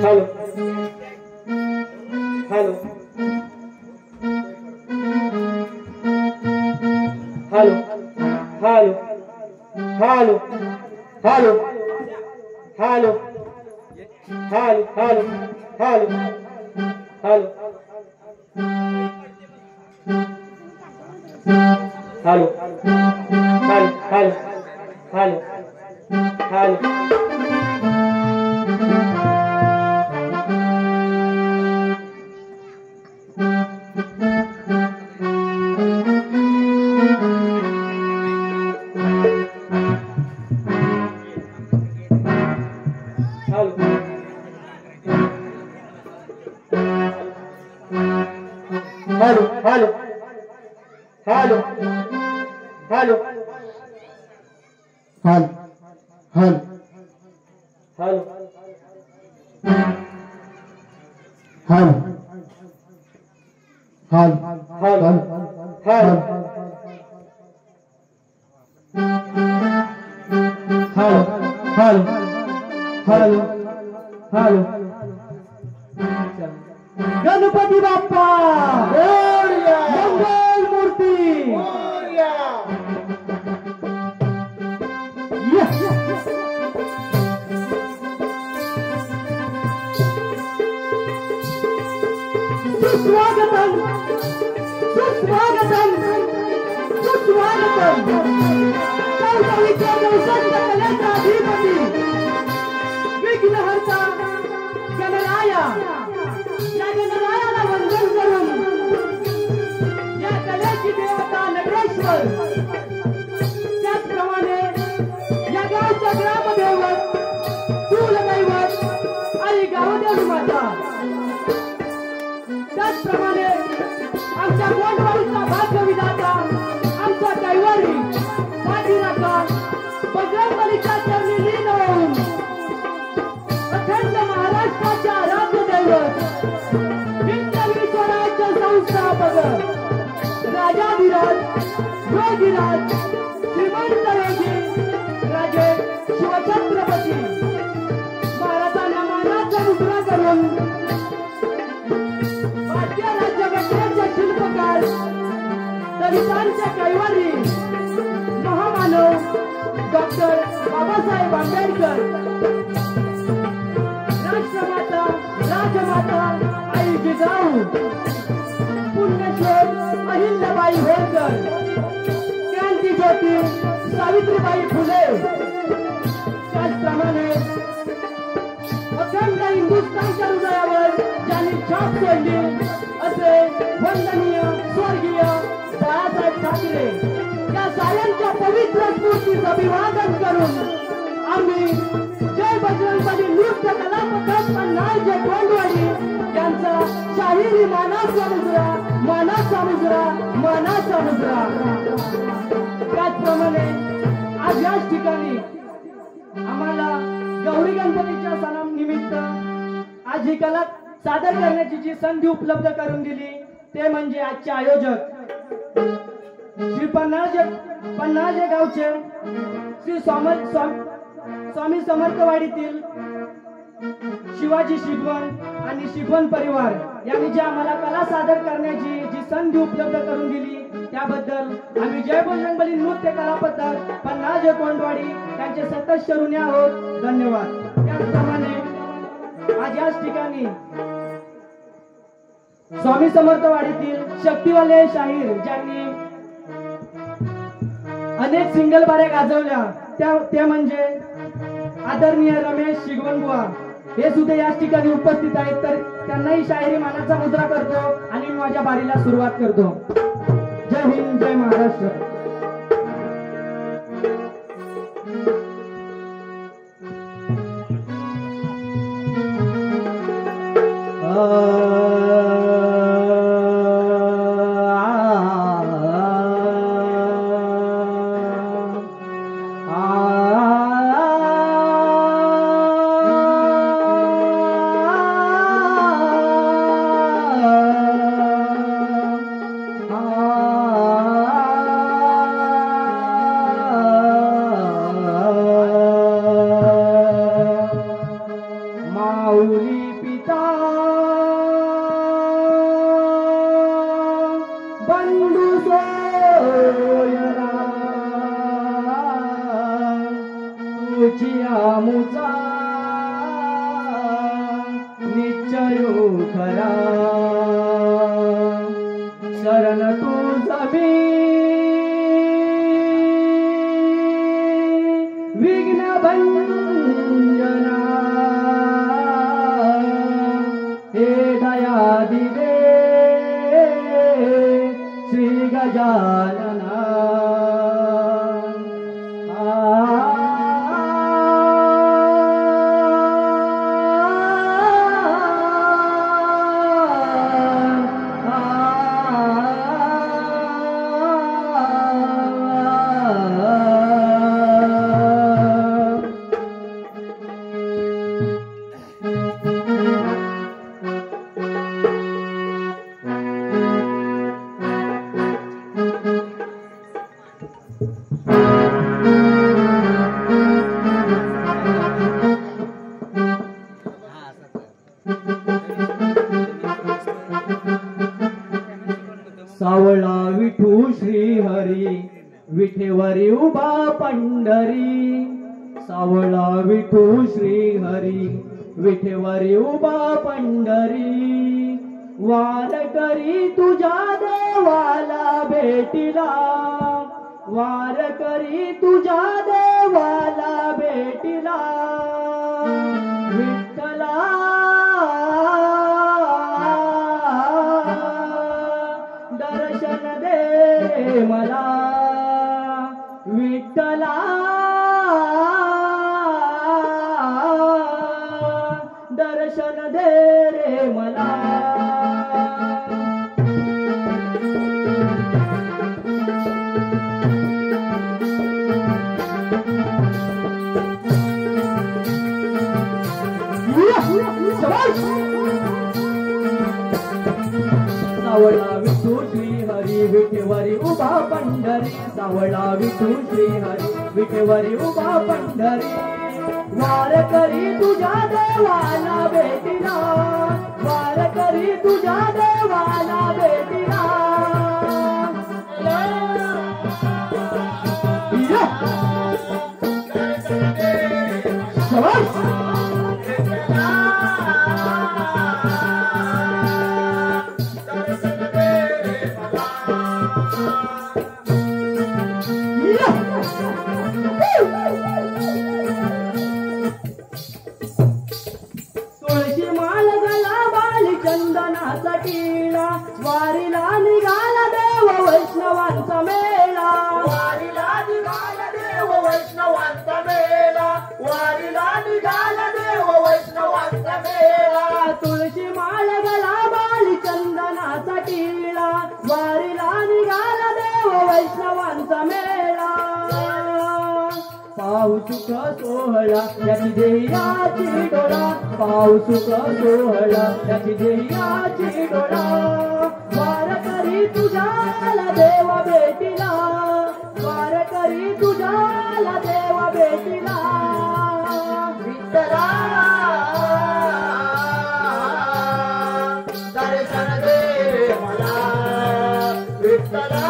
Halo, halo, halo, halo, halo, halo, halo, halo, halo, halo, halo, halo, halo, halo. Halo, halo, halo. Hello हल हल hello हल हल hello hello hello hello hello Ganpati बाप्पा मोरया मंगल मूर्ती मोरया सुस्वागतम सुस्वागतम सुस्वागतम चौदावीच्या चौसष्ट कलेचा अधिपती विघ्नहर्ता गणराया या गणरायाला वंदन करून या कलेची देवता नगरेश्वर त्याचप्रमाणे या गावच्या ग्रामदैवत कुलदैवत आणि गावदेवी माता त्याचप्रमाणे आमच्या कोंडवाडीचा भाग्यविधाता आमचा कैवारी पाठीराखा बजरंगबलीच्या चरणी लीन होऊन अखंड महाराष्ट्राच्या राज्यदैवत हिंदवी स्वराज्य संस्थापक राजाधिराज योगीराज श्रीमंत योगी राजे शिवछत्रपती महाराजांना मानाचा मुद्रा करून राज्यघटनेचे शिल्पकार दलितांचे कैवारी महामानव डॉक्टर बाबासाहेब आंबेडकर राष्ट्रमाता राजमाता आई जिजाऊ पुण्यश्लोक अहिल्याबाई होळकर क्रांतीज्योती सावित्रीबाई फुले त्याचप्रमाणे अखंड हिंदुस्थानच्या हृदयावर ज्यांनी छाप सोडली असे वंदनीय स्वर्गीय बाळासाहेब ठाकरे या साऱ्यांच्या पवित्र स्फूर्तीचं अभिवादन करून आम्ही जय बजरंगबली नृत्य कला पथक पन्हाळजे कोंडवाडी यांचा शाहिरी मानाचा मुजरा मानाचा मुजरा मानाचा मुजरा त्याचप्रमाणे आज याच ठिकाणी आम्हाला गौरी गणपतीच्या सणानिमित्त आज ही कला सादर करण्याची जी संधी उपलब्ध करून दिली ते म्हणजे आजचे आयोजक श्री पन्हाळजे गावचे श्री स्वामी समर्थवाडीतील शिवाजी शिगवण आणि शिगवण परिवार यांनी जी आम्हाला कला सादर करण्याची जी संधी उपलब्ध करून दिली त्याबद्दल आम्ही जय बजरंगबली नृत्य कला पथक पन्हाळजे कोंडवाडी यांचे सतत ऋणी आहोत. धन्यवाद. त्याचप्रमाणे आज याच ठिकाणी स्वामी समर्थवाडीतील शक्तिवाले शाहीर ज्यांनी अनेक सिंगल बाऱ्या गाजवल्या ते म्हणजे आदरणीय रमेश शिगवणबुवा हे सुद्धा याच ठिकाणी उपस्थित आहेत. तर त्यांनाही शाहिरी मानाचा मुद्रा करतो आणि माझ्या बारीला सुरुवात करतो. जय हिंद जय महाराष्ट्र. विटेवरी उभा पंढरी सावळा विठू श्री हरी विठेवरी उभा पंढरी वारकरी तुझ्या देवाला भेटीला वारकरी तुझ्या देवाला भेटीला विठ्ठला दर्शन दे मला विठ्ठला दर्शन दे रे मला सावळा विठू श्री हरी विठेवरी उभा पंढरी सावळा विठू श्री हरी विठेवरी उभा पंढरी वारकरी तुझ्या देवाला भेटीला वारकरी तुझ्या देवाला भेटीला तुळशी माल गला बाली चंदनाचा टिळा वारीला निघाला देव वैष्णवांचा मेळा वारीला निघाला देव वैष्णवांचा मेळा वारीला निघाला देव वैष्णवांचा मेळा तुळशी माळ गला बाली चंदनाचा टिळा वारीला निघाला देव वैष्णवांचा मेळा पाऊसुक सोहळा याची देयाची डोळा पाऊसुक सोहळा याची देयाची डोळा वारकरी तुझ्याला देव भेटीला वारकरी तुझ्याला देव भेटीला विठ्ठला दर्शन दे मला विठ्ठला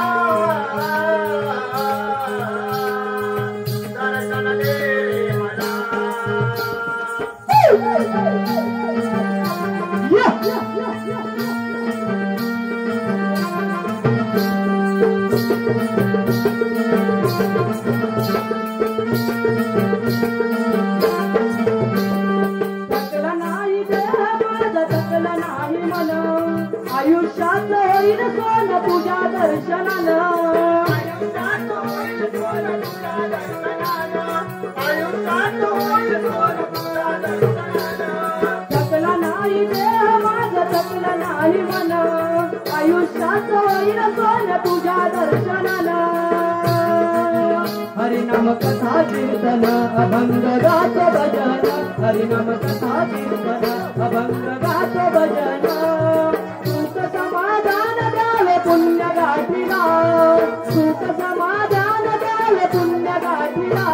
दर्शन दे मला थकला नाही देह माझा थकला नाही मन आयुष्यात होईल सोन तुझ्या दर्शनानं आयुष्यात होईल सोन तुझ्या दर्शनानं आयुष्यात होईल सोन तुझ्या दर्शनानं थकला नाही देह माझा थकला नाही मन आयुष्यात होईल सोन तुझ्या दर्शनानं हरिनाम कथा कीर्तन अभंग गात भजन हरिनाम कथा कीर्तन अभंग गात भजन सुख समाधान द्यावे पुण्य गाठीला सुख समाधान द्यावे पुण्य गाठीला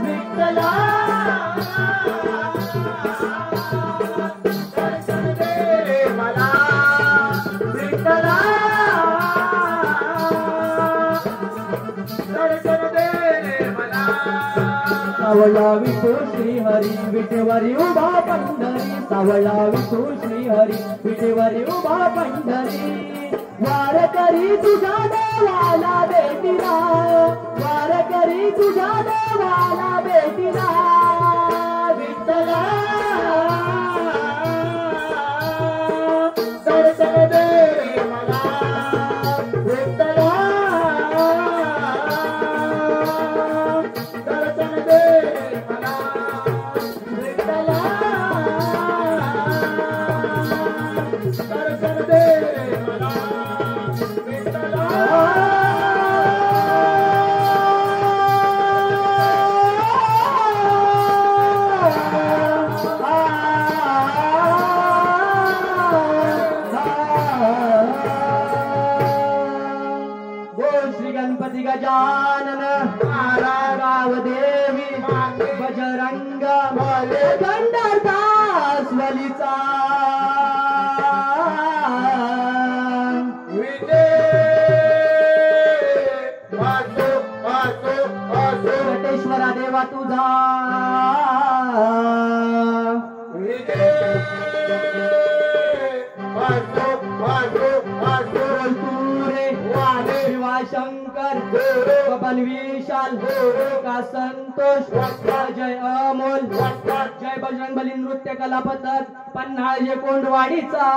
विठ्ठला दर्शन दे मला विठ्ठला दर्शन दे मला सावळा विठू श्री हरी विठेवरी उभा पंढरी सावळा विठू श्री हरी विठेवरी उभा पंढरी वारकरी तुझ्या देवाला भेटीला वारकरी तुझ्या देवाला भेटीला विठ्ठला दर्शन दे मला विठ्ठला दर्शन दे मला विठ्ठला दर्शन दे मला विठ्ठला बोल श्री गणपती गजानन गाव देवी बजरंग गंडरदास वलीचा विजय वासो देवा तुझा शंकर बबन विशाल का संतोष जय अमोल जय बजरंगबली नृत्य कला पथक पन्हाळजे कोंडवाडीचा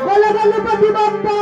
बोला गणपती बाप्पा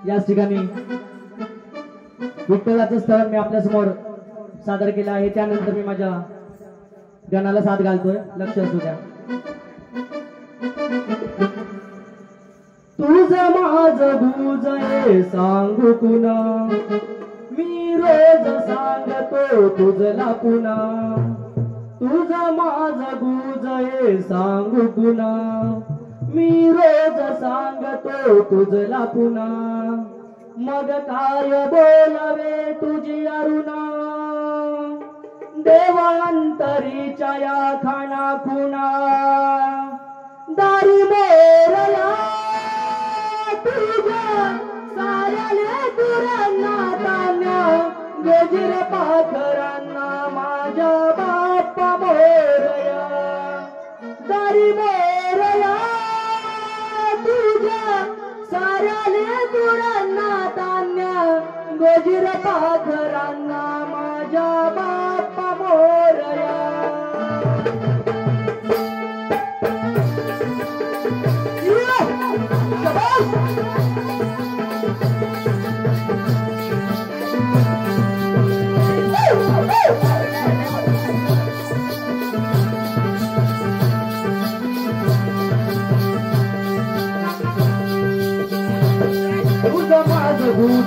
याच ठिकाणी विठ्ठलाचं स्थळ मी आपल्या समोर सादर केलं आहे. त्यानंतर मी माझ्या गणाला साथ घालतोय. लक्ष असू द्या. तुझ माझ बुज सांगू कुणा मी रोज सांगतो तुझला पुन्हा. तुझ माझ बुज सांगू कुणा मी रोज सांगतो तुझला पुन्हा. मग काय बोलावे तुझी अरुणा देवांतरीच्या या खाना खुना. दारी मोरला तुझ्या साऱ्याले दुरांना तान्या गजर पाखरांना माझ्या बाप्पा मोरया. दारी मोरया तुझ्या साऱ्याले दुरांना तान्या गजर पाखरांना माझ्या बाप्पा मोरया.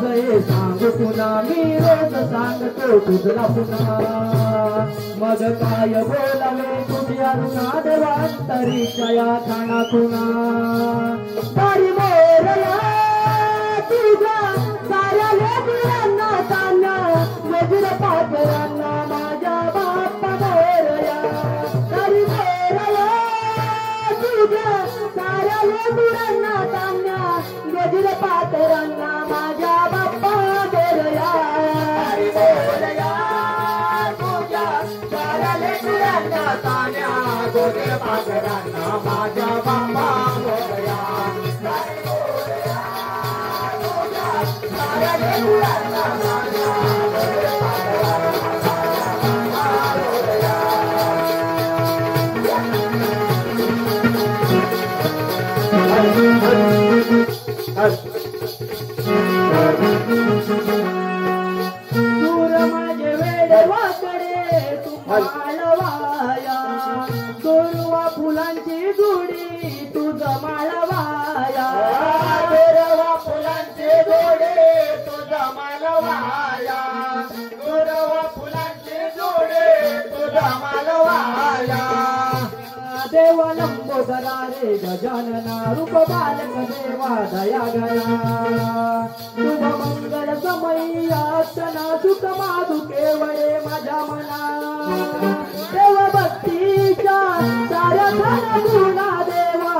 तुझे सांगू पुन्हा मी रोज सांगतो तुझला पुन्हा. मग काय बोलावे तुझ्या रुणा देवांतरीच्या या खाना खुना. तारी मोरया तुझ्या साऱ्या लेकरांना तान्या गजर पाखरांना माझ्या बाप्पा मोरया. तारी मोरया तुझ्या साऱ्या लेकरांना तान्या गजर पाखरांना माझ्या बाप्पा मोरया. तारी मोरया तुझ्या साऱ्या लेकरांना तान्या गजर पाखरांना माझ्या बाप्पा मोरया. तारी मोरया तुझ्या साऱ्या लेकरांना तान्या गजर दूर माझे वेडे वाकडे तू माळवाया. गोरवा फुलांची गुडी तुझ माळवाया. गोरवा फुलांची गुडी बरा रे गजानना रूप बालक देवा दया घरा शुभ मंगल समयी अर्चना सुख माधू केवळे माझ्या मना देव भक्तीच्या साऱ्या गुणा देवा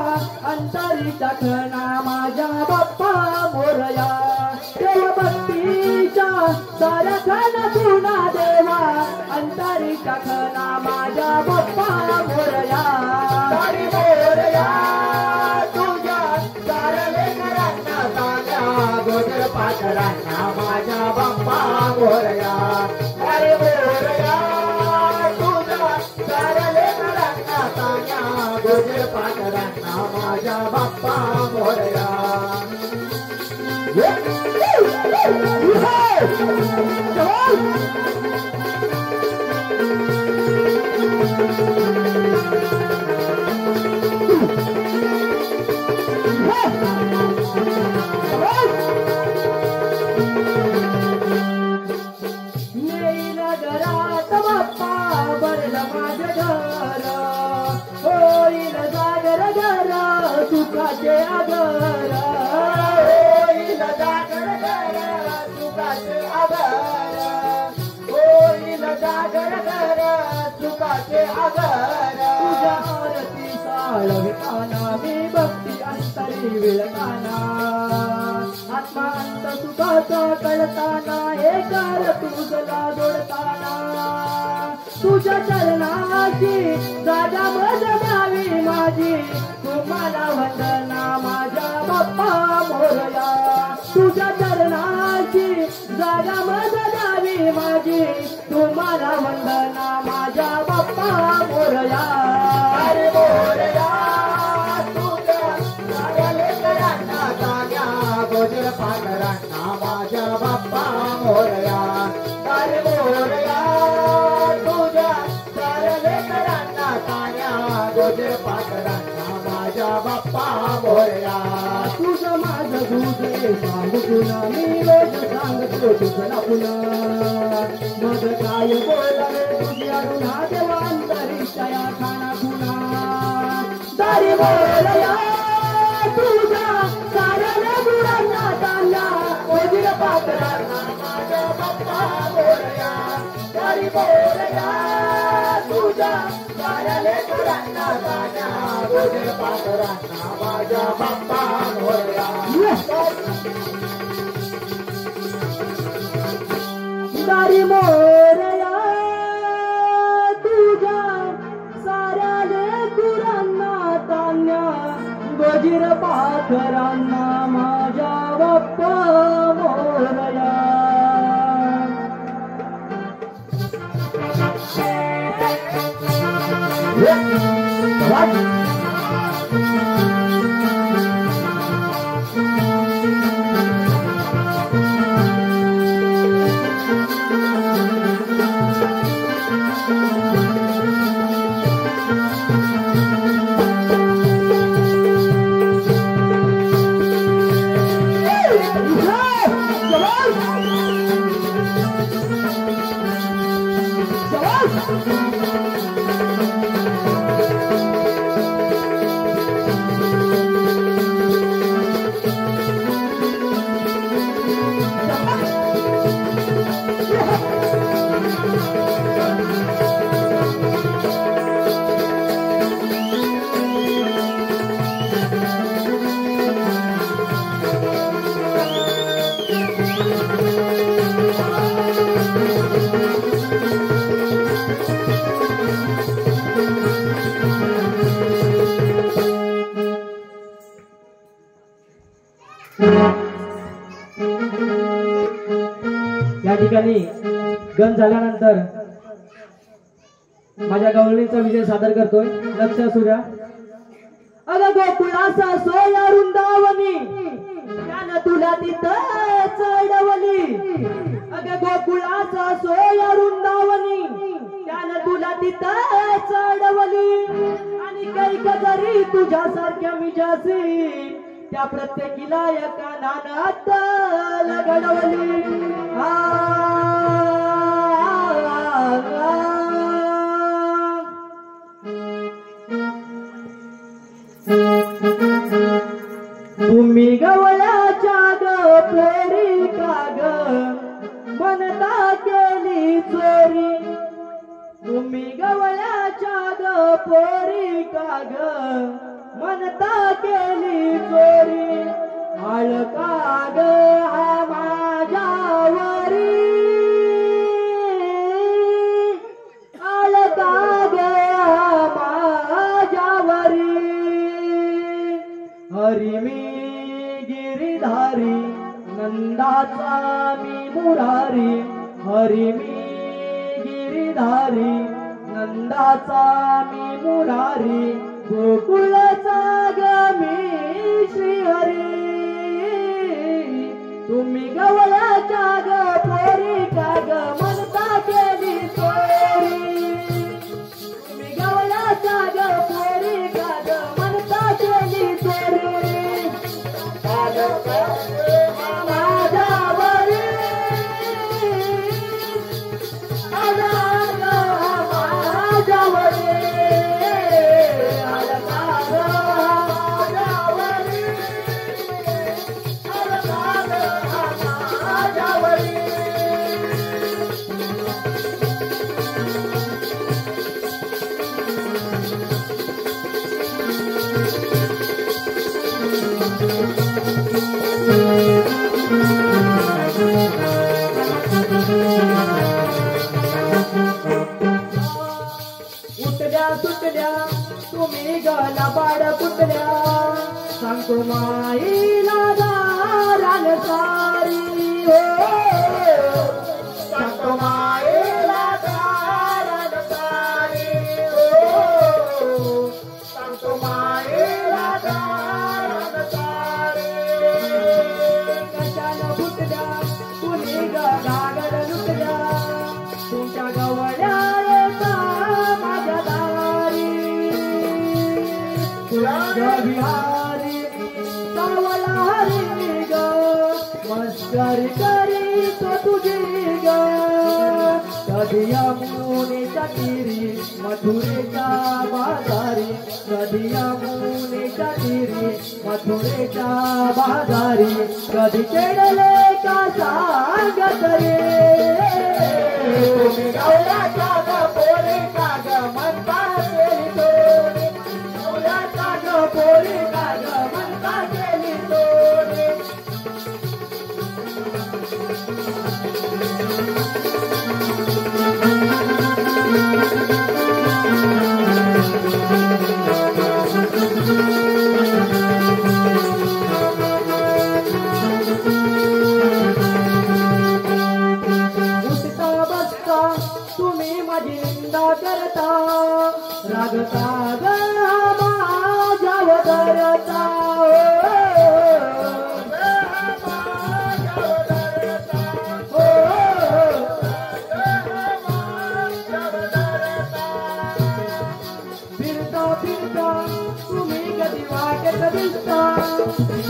अंतरीचा खणा माझ्या बाप्पा मोरया देव भक्तीच्या साऱ्या गुणा देवा अंतरीचा खणा माझ्या बाप्पा मोरया हरी मोरया तुझ्या साऱ्या लेकरांना सांगा गोजर पाखरांना माझ्या बाप्पा मोरया हरी मोरया तुझ्या साऱ्या लेकरांना सांगा गोजर पाखरांना माझ्या बाप्पा मोरया येईल घरात बाप्पा भरलं माझं घर होईल जागर घर सुखाचे आगर होईल जागर घर सुखाचे आगर होईल जागर घर सुखाचे आगर तुझ्या आरती साळविताना मी भक्ती अंतरी विळताना आत्मा अंत सुखाचा कळताना हे कार तुझला जोडताना तुझ्या चरणाची जागा बदलावी माझी तुम्हाला वंदना माझ्या बाप्पा मोरया तुझ्या चरणाची जागा बदलावी माझी तुम्हाला वंदना माझ्या बाप्पा मोरया हरी मोरया तुझ्या साऱ्या लेकरांना सांगा गोजर पाखरांना माझ्या बाप्पा मोरया हरी मोरया तुझ्या साऱ्या लेकरांना सांगा गोजर पाखरांना माझ्या बाप्पा मोरया तुझं माझं दूध सांगू तुला मी रोज सांगतो तुझं पुन्हा मग काय बोलावे तुझ्या ऋणा देवांतरीच्या या खाना खुणा दारी बोलया तुझ्या साऱ्या गुणांना तांना ओझीर पाखरांना माझ्या बाप्पा मोरया हरी मोरया तुझ्या साऱ्या लेकरांना सांगा गोजर पाखरांना माझ्या बाप्पा मोरया दारी मोरया तुझ्या साऱ्या लेकरांना तान्या गोजीर पाखरांना माझ्या बाप्पा मोरया या ठिकाणी गण झाल्यानंतर माझ्या गवळणीचा विजय सादर करतोय. लक्ष असू द्या. अग गोकुळाचा सोया वृंदावनी त्यानं तुला तिथं चढवली. अग गोकुळाचा सोया वृंदावनी त्यानं तुला तिथं चढवली. आणि कैक जरी तुझ्यासारख्या मिजासी त्या प्रत्येकीला एका नानात घडवली. चोरी तुम्ही गवळ्याच्या ग पोरी का ग म्हणता केली चोरी आळ का ग हा माझ्यावरी आळ का ग हा माझ्यावरी हरी मी गिरिधारी नंदाचा मी मुरारी हरी मी गिरिधारी नंदाचा मी मुरारी गोकुळचा ग मी श्रीहरी तुम्ही गवळ्याच्या ग पोरी का ग म्हणता केली चोरी तुम्ही गवळ्याच्या ग पोरी का ग म्हणता केली चोरी सुटल्या तुम्ही गला पाड कुठल्या सांगतो माईला दारान सारी हो सांगतो माईला दारान सारी हो सांगतो माईला दारान सारी कशाला फुटल्या तुम्ही गागड लुटल्या तुमच्या गवळ्या बिहारी सावला हरी ग मस्करी करी तो तुझी ग कधी यमुनेच्या तीरी मथुरेच्या बाजारी कधी यमुनेच्या तीरी मथुरेच्या बाजारी कधी चढले का सांगत रे तुम्ही गवळ्याच्या ग पोरी का ग म्हणता केली चोरी पोरी का ग म्हणता केली चोरी उठता बसता तुम्ही माझी निंदा करता रागता ग धरता फिरता फिरता तुम्ही कधी वाटत दिसता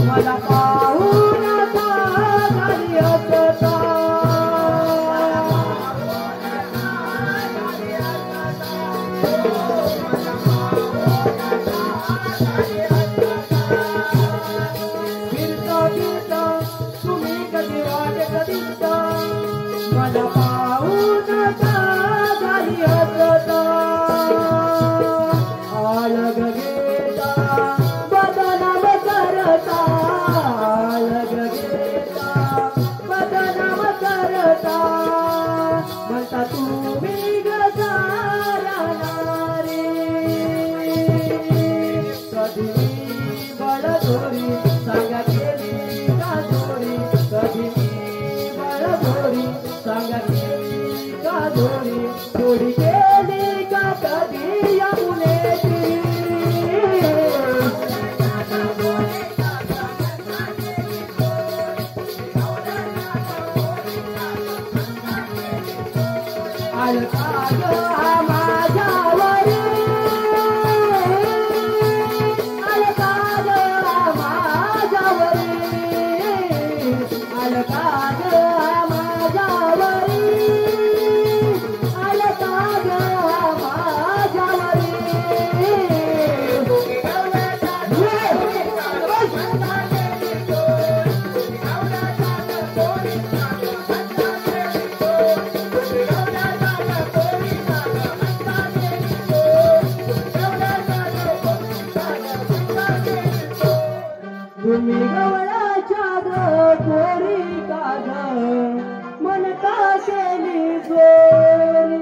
मला पाहून झाली असता मला पाहून झाली असता आळग घेता बदनाम करता आळग घेता बदनाम करता म्हणता तुम्ही गजारा नारी कधी बळजोरी सांगा केली का चोरी कधी बळजोरी सांगा केली का चोरी चोरी केली का कधी यमुनेची आलका ग माझ्यावरी आलका ग माझ्यावरी आलका ग माझ्यावरी आलका ग माझ्यावरी सोरी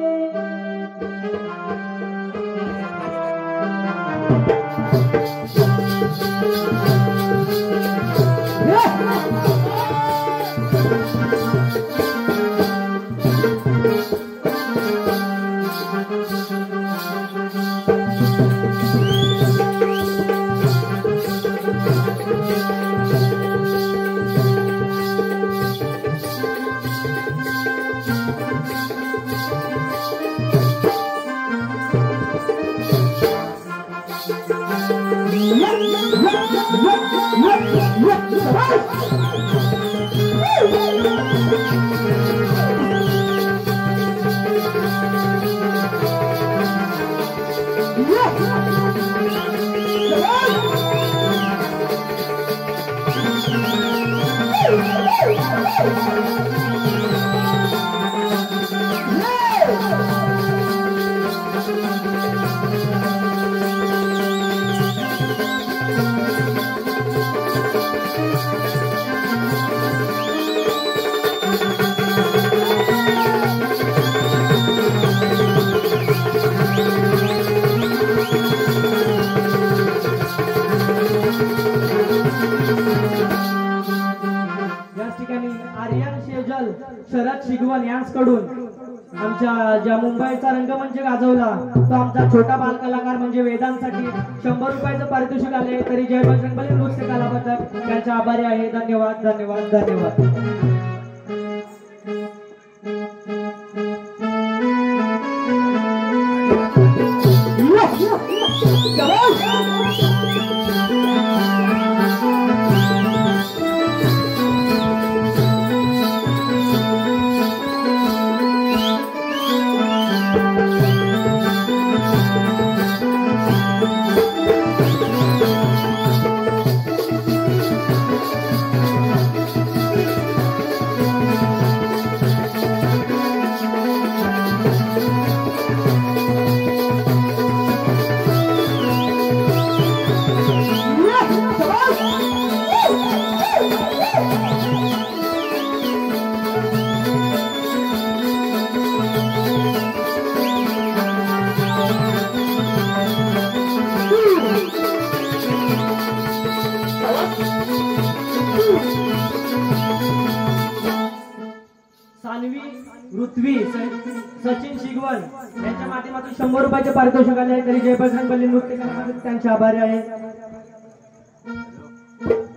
शरद शिगवण यांच्याकडून आमच्या ज्या मुंबईचा रंगमंच गाजवला तो आमचा छोटा बालकलाकार म्हणजे वेदांसाठी 100 रुपयाचं पारितोषिक आले तरी जय बजरंगबली नृत्य कला पथक त्यांचा आभारी आहे. धन्यवाद धन्यवाद धन्यवाद. सचिन शिगवण यांच्या माध्यमातून 100 रुपयाचे पारितोषिक आले तरी जय बजरंगबली नृत्य कला त्यांचे आभारी आहे.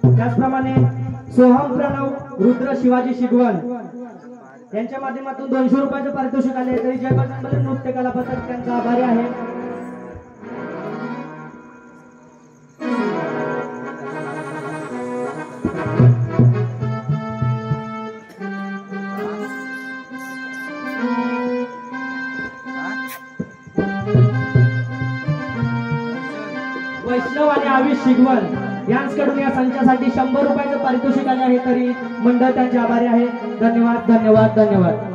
त्याचप्रमाणे सोहम प्रणव रुद्र शिवाजी शिगवण यांच्या माध्यमातून 200 रुपयाचे पारितोषिक आले तरी जय बजरंगबली नृत्य कला पथक त्यांचा आभारी आहे. वैष्णव आणि आविष शिगवण यांच्याकडून या संचासाठी 100 रुपयाचं पारितोषिक आले आहे तरी मंडळ त्यांचे आभारी आहे. धन्यवाद धन्यवाद धन्यवाद.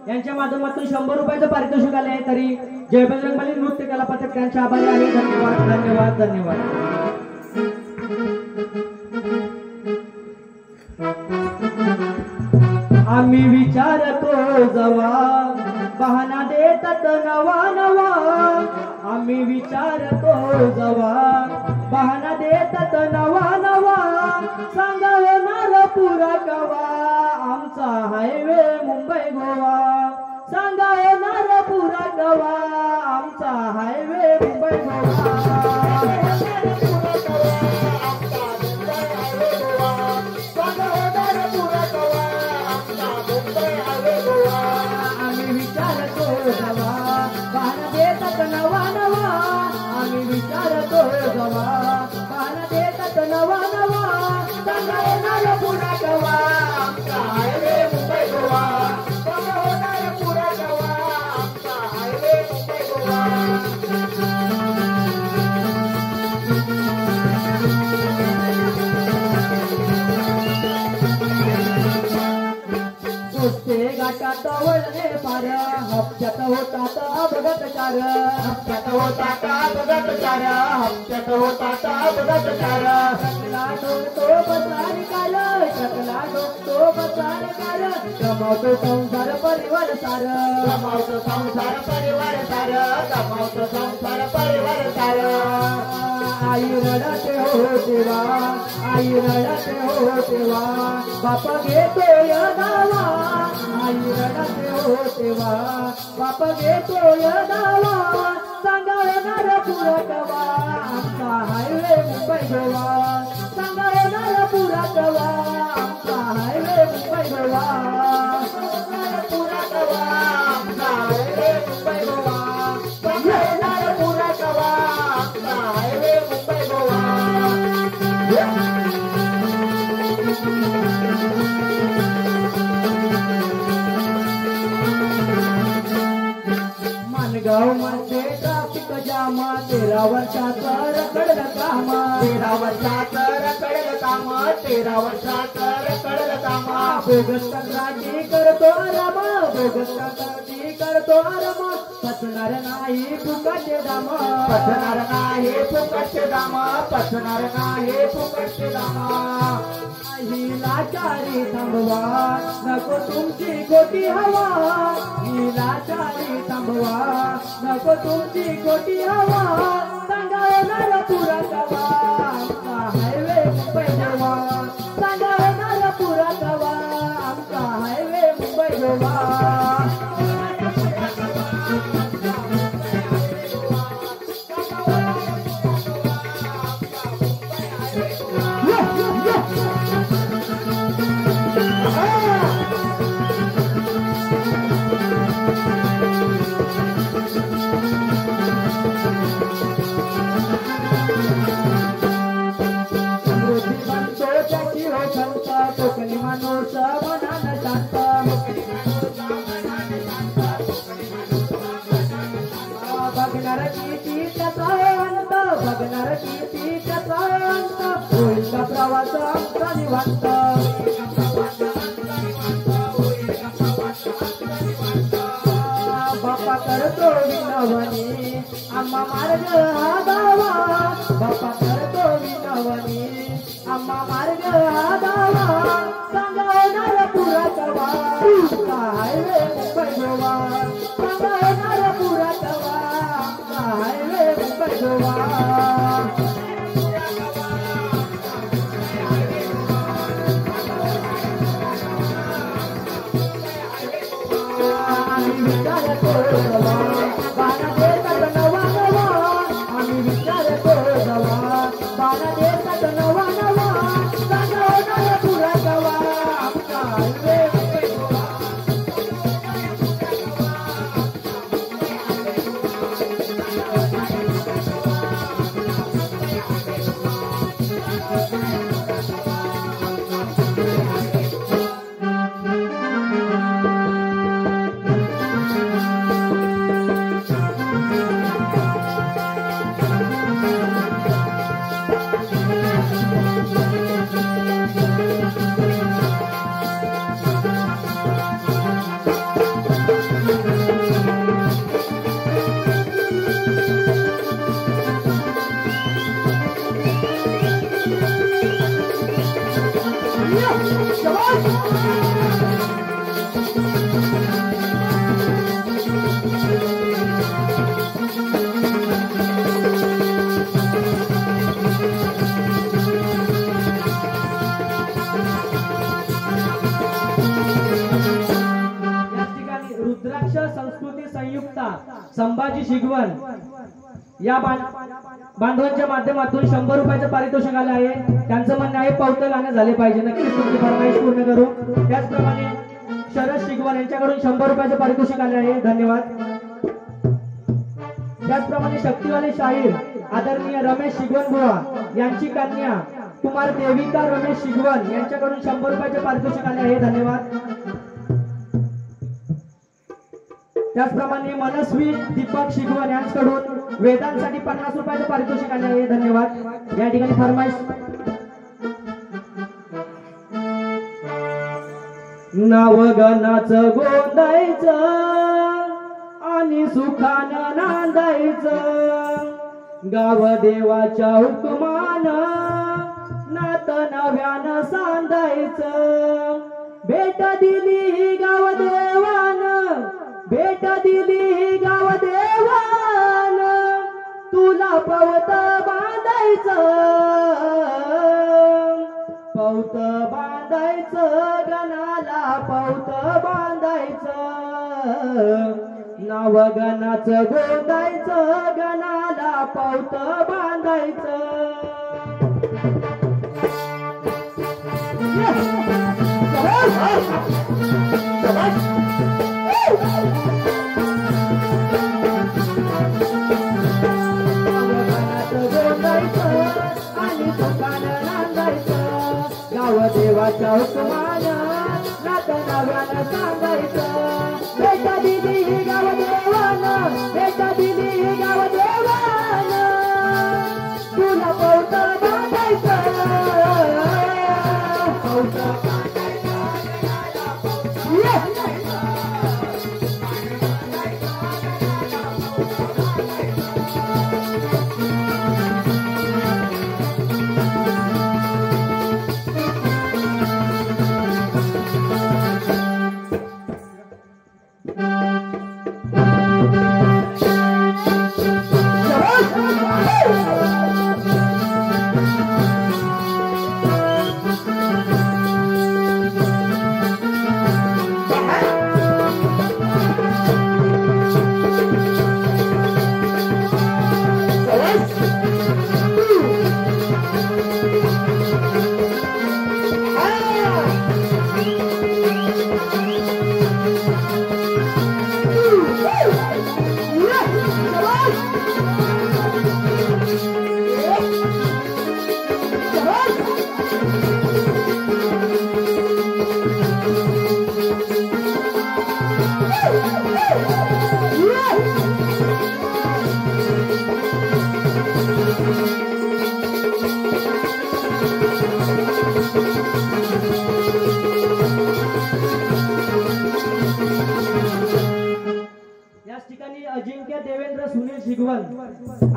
यांच्या माध्यमातून 100 रुपयाचं पारितोषिक आले आहे तरी जय बजरंगबली नृत्य कला पथक त्यांच्या आभारी आहे. धन्यवाद धन्यवाद धन्यवाद. आम्ही विचारतो जवा बहाना देतात नवा नवा. आम्ही विचारतो जवा बहाना देतात नवा नवा सांगा होणार पुरा कवा आमचा हायवे मुंबई गोवा सांगा होणार पुरा कवा आमचा हायवे मुंबई गोवा आम्ही विचारतो जवा बहाना देतात नवा नवा आम्ही विचारतो जवा बहाना देतात नवा नवा सांगा होणार पुरा कवा आमचा हायवे मुंबई गोवा सांगा होणार पुरा कवा आमचा हायवे मुंबई गोवा नुसते गाठात वळणे पार हप्त्यात होतात अपघात चार हप्त्यात होतात अपघात चार हप्त्यात होतात अपघात चार टकला डोकतो बसारी काल टकला डोकतो बसारी काल कमावतो संसार परिवार सार कमावतो संसार परिवार सार कमावतो संसार परिवार सार आई रडते हो देवा आई रडते हो देवा बाप घेतोय दावा आई रडते हो देवा बाप घेतोय दावा सांगा येणार पुरा कवा आमचा हायवे मुंबई गोवा सांगा येणार पुरा कवा आमचा हायवे मुंबई गोवा पुरा कवा आमचा हायवे मुंबई गोवा सांगा येणार पुरा कवा आमचा हायवे मुंबई गोवा मानगाव मध्ये ट्रॅफिक जाम 13 वर्षाचा रखडलं काम 13 वर्षाचा रखडलं काम 13 वर्षाचा रखडलं काम बोगस कंत्राटी करतो आराम बोगस कंत्राटी करतो आराम पचणार नाही फुकटचे दाम पचणार नाही फुकटचे दाम पचणार नाही फुकटचे दाम ही लाचारी थांबवा नको तुमची खोटी हवा ही लाचारी थांबवा नको तुमची खोटी हवा सांगा होणार पुरा कवा आमचा हायवे मुंबई गोवा सांगा होणार पुरा कवा आमचा हायवे मुंबई गोवा कोकणी माणूस मनानं शांत बघणार किती त्याचा अंत बघणार किती त्याचा अंत होईल का प्रवास आमचा निवांत बाप्पा करतो विनवणी आम्हा मार्ग हा दावा बाप्पा करतो विनवणी आम्हा मार्ग हा दावा सांगा होणार पुरा कवा हायवे मुंबई गोवा सांगा होणार पुरा कवा हायवे मुंबई गोवा आम्ही विचारतो जवा बाणा देतात नवा नवा आम्ही विचारतो जवा बाणा देतात नवा नवा सांगा होणार पुरा कवा आमचा हायवे मुंबई गोवा धर्माची शिकवण या बांधवांच्या माध्यमातून 100 रुपयाचं पारितोषिक आलं आहे। त्यांचं म्हणणं आहे पौतं गाणं झाले पाहिजे, नक्कीच तुमची फरमाईश पूर्ण करू। त्याचप्रमाणे शरद शिकवण यांच्याकडून 100 रुपयाचं पारितोषिक आले आहे, धन्यवाद। त्याचप्रमाणे शक्तिवाले शाहीर आदरणीय रमेश शिगवण बुवा यांची कन्या कुमार देविका रमेश शिगवण यांच्याकडून 100 रुपयाचे पारितोषिक आले आहे, धन्यवाद। त्याचप्रमाणे मनस्वी दीपक शिगवण यांच्याकडून वेदांसाठी 50 रुपयाचे पारितोषिक आले आहे, धन्यवाद। या ठिकाणी फरमाईश नावगणाचं गोंदायचं आणि सुखानं नांदायचं, गाव देवाच्या हुकमानं नात नव्यानं सांधायचं। भेट दिली गाव देवानं, भेट दिली गाव देवानं, तुला पवत बांधायचं, पौत बांधायचं, गणाला पौत बांधायचं, नावगणाचं गोंदायचं, गणाला पौत बांधायचं। आणि सुखानं नांदायचं, गाव देवाच्या हुकमानं नात नव्यानं सांगायचं। भेट दिली गाव देवानं, भेट दिली गाव देवानं, तुला पौत बांधायचं, पौत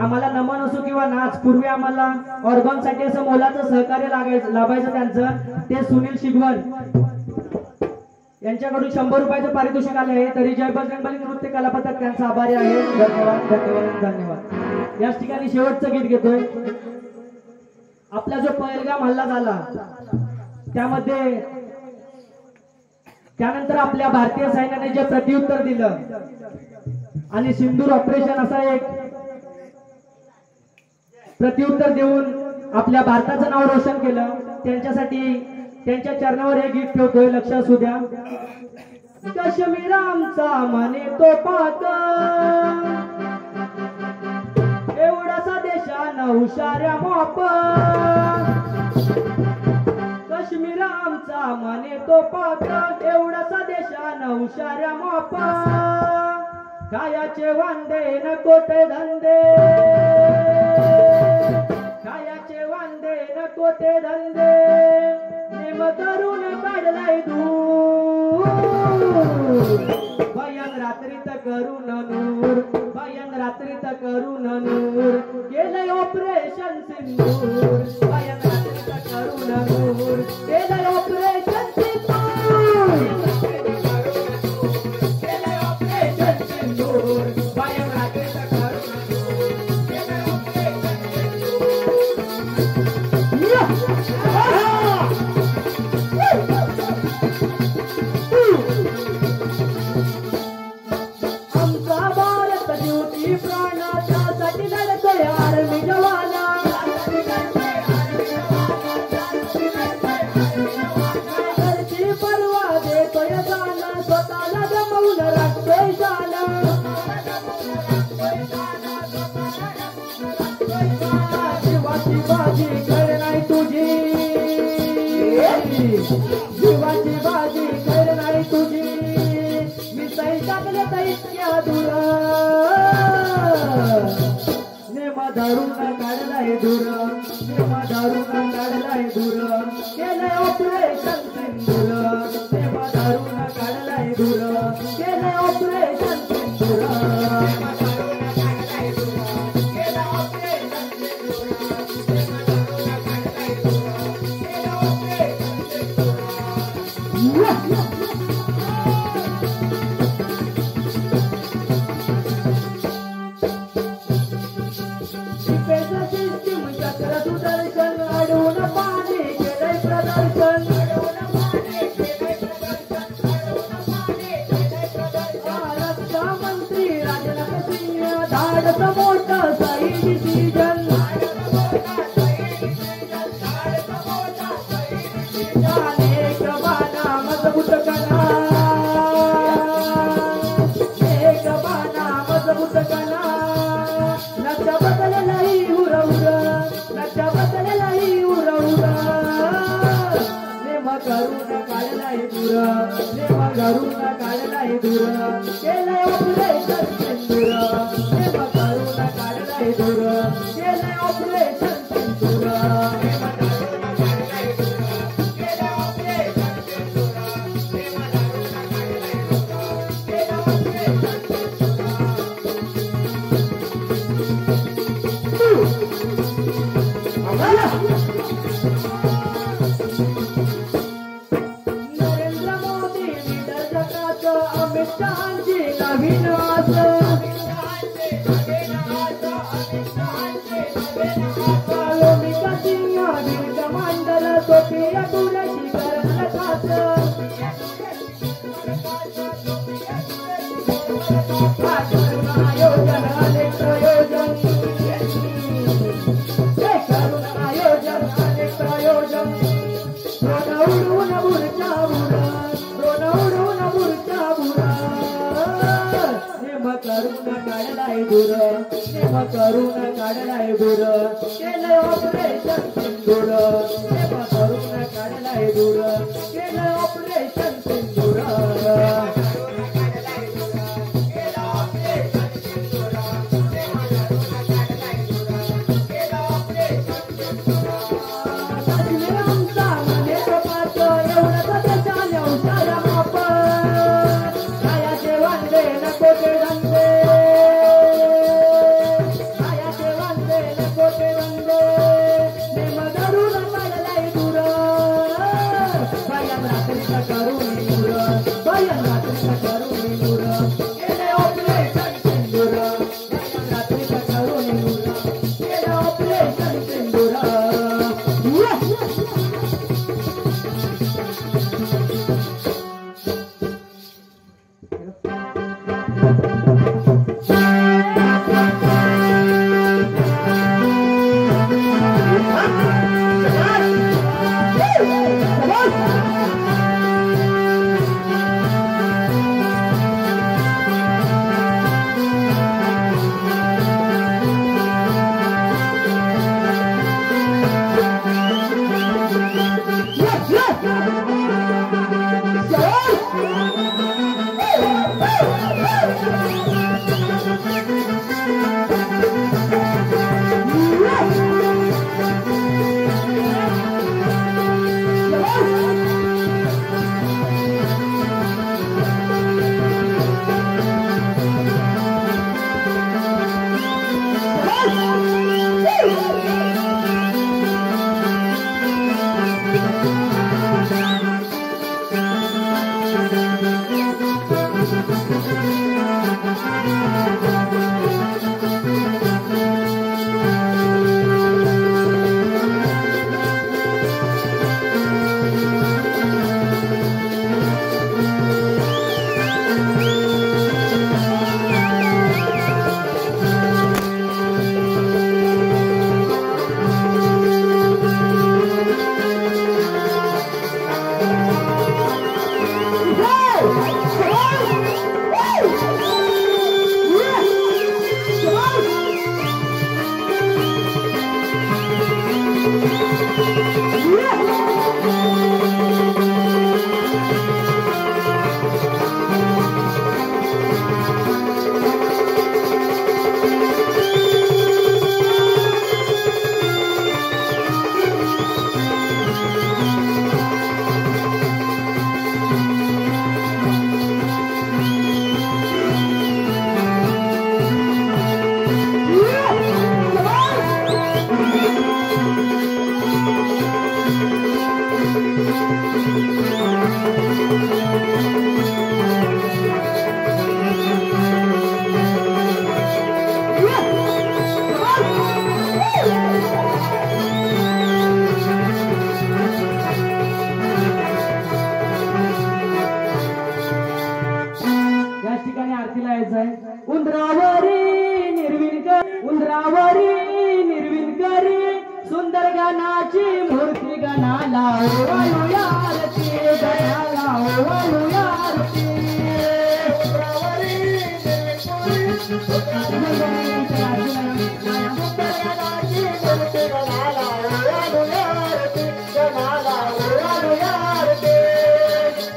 आम्हाला नमन असो किंवा नाच, पूर्वी आम्हाला ऑर्गन साठी असं मोलाचं सहकार्य लाभायचं त्यांचं, ते सुनील शिगवण यांच्याकडून 100 रुपयाचं पारितोषिक आले आहे। तरी जय बजरंगबली नृत्य कला पथक त्यांचा आभारी आहे, धन्यवाद धन्यवाद धन्यवाद। याच ठिकाणी शेवटचं गीत घेतोय। आपला जो पहलगाम हल्ला झाला त्यामध्ये त्यानंतर आपल्या भारतीय सैन्याने जे प्रत्युत्तर दिलं आणि सिंदूर ऑपरेशन असा एक प्रत्युत्तर देऊन आपल्या भारताचं नाव रोशन केलं, त्यांच्यासाठी त्यांच्या चरणावर हे गीत ठेवतोय, लक्ष असू द्या। काश्मीर आमचा म्हणे तो पाक, एवढासा देशानं हुशाऱ्या माप, काश्मीर आमचा म्हणे तो पाक, एवढासा देशानं हुशाऱ्या माप, कायाचे वांदे न कोटे धंदे, कायाचे वांदे न कोटे धंदे, नेम करून काढलाय दूर, भयन रात्रीत करून नूर, भयन रात्रीत करून नूर, केलंय ऑपरेशन सिंदूर, भयन रात्रीत करून नूर, केलंय ऑपरेशन सिंदूर, केलंय ऑपरेशन सिंदूर, भयन रात्रीत करून नूर, केलंय ऑपरेशन आमचा भारत ज्योती त्यासाठी लढतोय आर्मी जवाना घरची परवा देतोय जाना स्वतःला जमवून राखतोय शाना जीवाची बाजी कर नाही तुझी जीवाची बाजी कर नाही तुझी मी सही टाकले तर इतक्या दूर नेमा दारून काढलाय दूर नेमा दारून काढलाय दूर केलंय ऑपरेशन सिंदूर नेमा दारून काढलाय दूर केलंय ऑपरेशन सिंदूर सुदर्शन अडवून पाणी केलंय प्रदर्शन रक्षा मंत्री राजनाथ सिंह धाडस मोठं सही डिसिजन एक बाणा मजबूत कणा एक बाणा मजबूत कणा लक्ष बदललाही उरउर लक्ष बदललाही उरउर नेम करून काढलाय दूर नेम करून काढलाय दूर केलंय ऑपरेशन सिंदूर नेम करून काढलाय दूर केलंय ऑपरेशन सिंदूर नरेंद्र मोदी लीडर जगाचं अमित शहाची नवीन आस लोमिका सिंह वीर कमांडर सोफिया कुरेशी करणार खास करुण आयोजन अनेक प्रयोजन करुण आयोजन अनेक प्रयोजन उडवून बुरच्या बुरा उडवून बुरच्या बुरा नेम करून काढलाय दूर नेम करून काढलाय दूर केलंय ऑपरेशन सिंदूर नेम करून काढलाय दूर केलंय ऑपरेशन सिंदूर सुंदर गणाची मूर्ती गणाला ओवाळूया आरती गणाला ओवाळूया आरती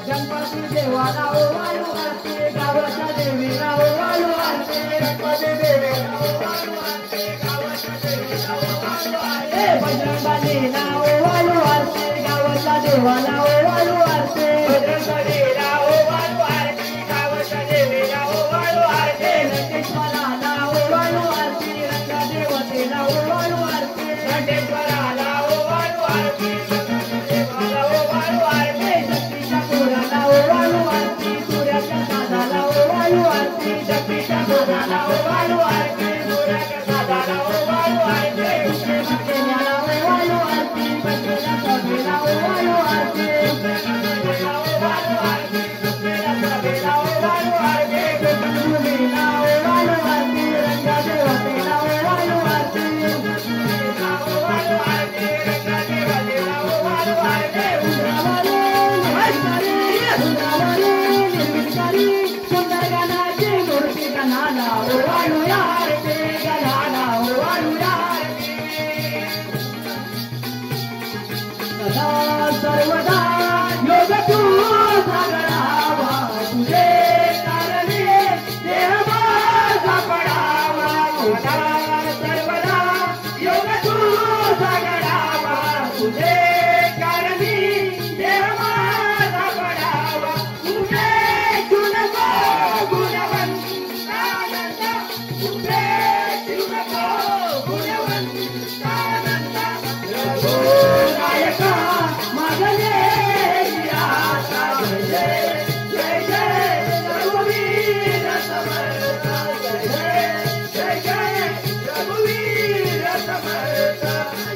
गणपती देवाला ओवाळू आरती गावाच्या देवीला ओवाळू आरती गणपती देवीला ओवाळू आरती गावाच्या देवीला ओवाळू आरती बजरंगबलीला ओवाळू आरती गावाच्या देवाला ओवाळू आरती बजरंगबलीला ओवाळू आरती गावाच्या देवीला ओवाळू आरती नटेश्वराला ओवाळू आरती रंगदेवतेला ओवाळू आरती नटेश्वराला ओवाळू आरती देवाला ओवाळू आरती शक्तीच्या कोराला ओवाळू आरती सूर्याच्या साधाला ओवाळू आरती शक्तीच्या कोराला ओवाळू आरती सूर्याच्या साधाला ओवाळू आरती केल्याला ओवाळू आरती बसलेल्या सभेला ओवाळू आरती ओवाळू आरती बसलेल्या सभेला ओवाळू आरती मुलीला ओवाळू आरती रंगदेवतेला ओवाळू आरती ओवाळू आरती रंगदेवतेला ओवाळू आरती उंदरावरी निर्मितकारी सुंदर गणाची मूर्ती गणाला ओवाळूया आरती गणाला ओवाळूया आरती सदा सर्वदा योग तुझा गणावा तुझे कारणे देह माझा पडावा सदा सर्वदा योग तुझा गणावा तुझे कारणे देह माझा पडावा तुझे गुण गुणवंतानंद तुझे गुण गुणवंतानंद नायका मागले आता जय जय जय रघुवीर समर्थ जय जय जय रघुवीर समर्थ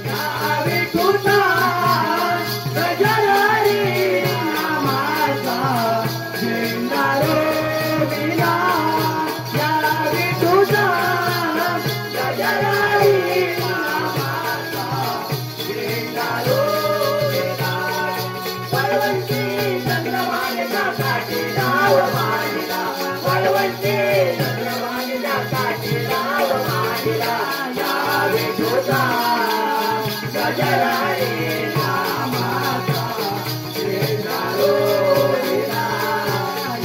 या विठुता गजरारी नामाचा झेंडारो विना या विठुता गजरारी नामाचा झेंडारो विना बळवंती चंद्रभागेच्या काठी राव मारिला बळवंती चंद्रभागेच्या काठी राव मारिला या विठुता गजरारी नामाचा झेंडारो विना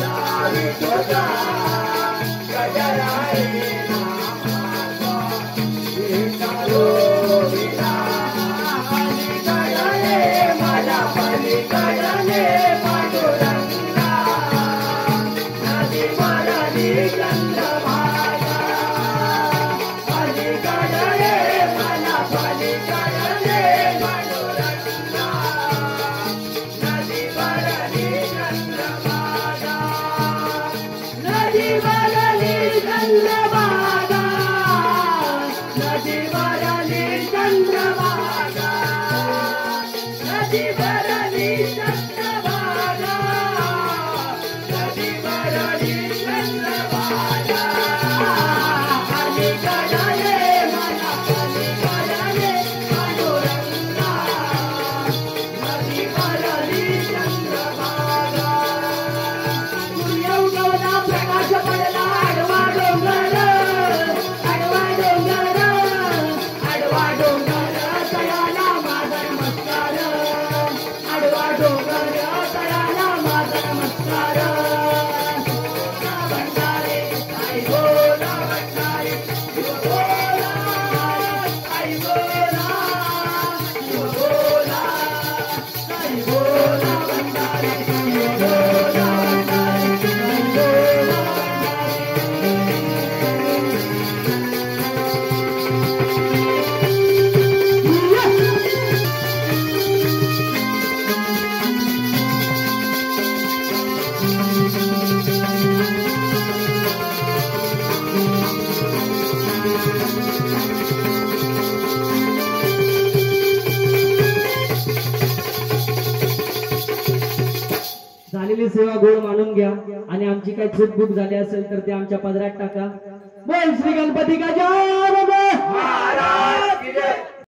या विठुता गजरारी नामाचा झेंडारो विना पलीकडे माझ्या पलीकडे पांडुरंगा नदी मरली चंद्रभागा पलीकडे माझ्या पलीकडे झालेली सेवा गोड मानून घ्या आणि आमची काही चूकबुक झाली असेल तर ते आमच्या पदरात टाका. बोल श्री गणपती गजानन महाराज की जय.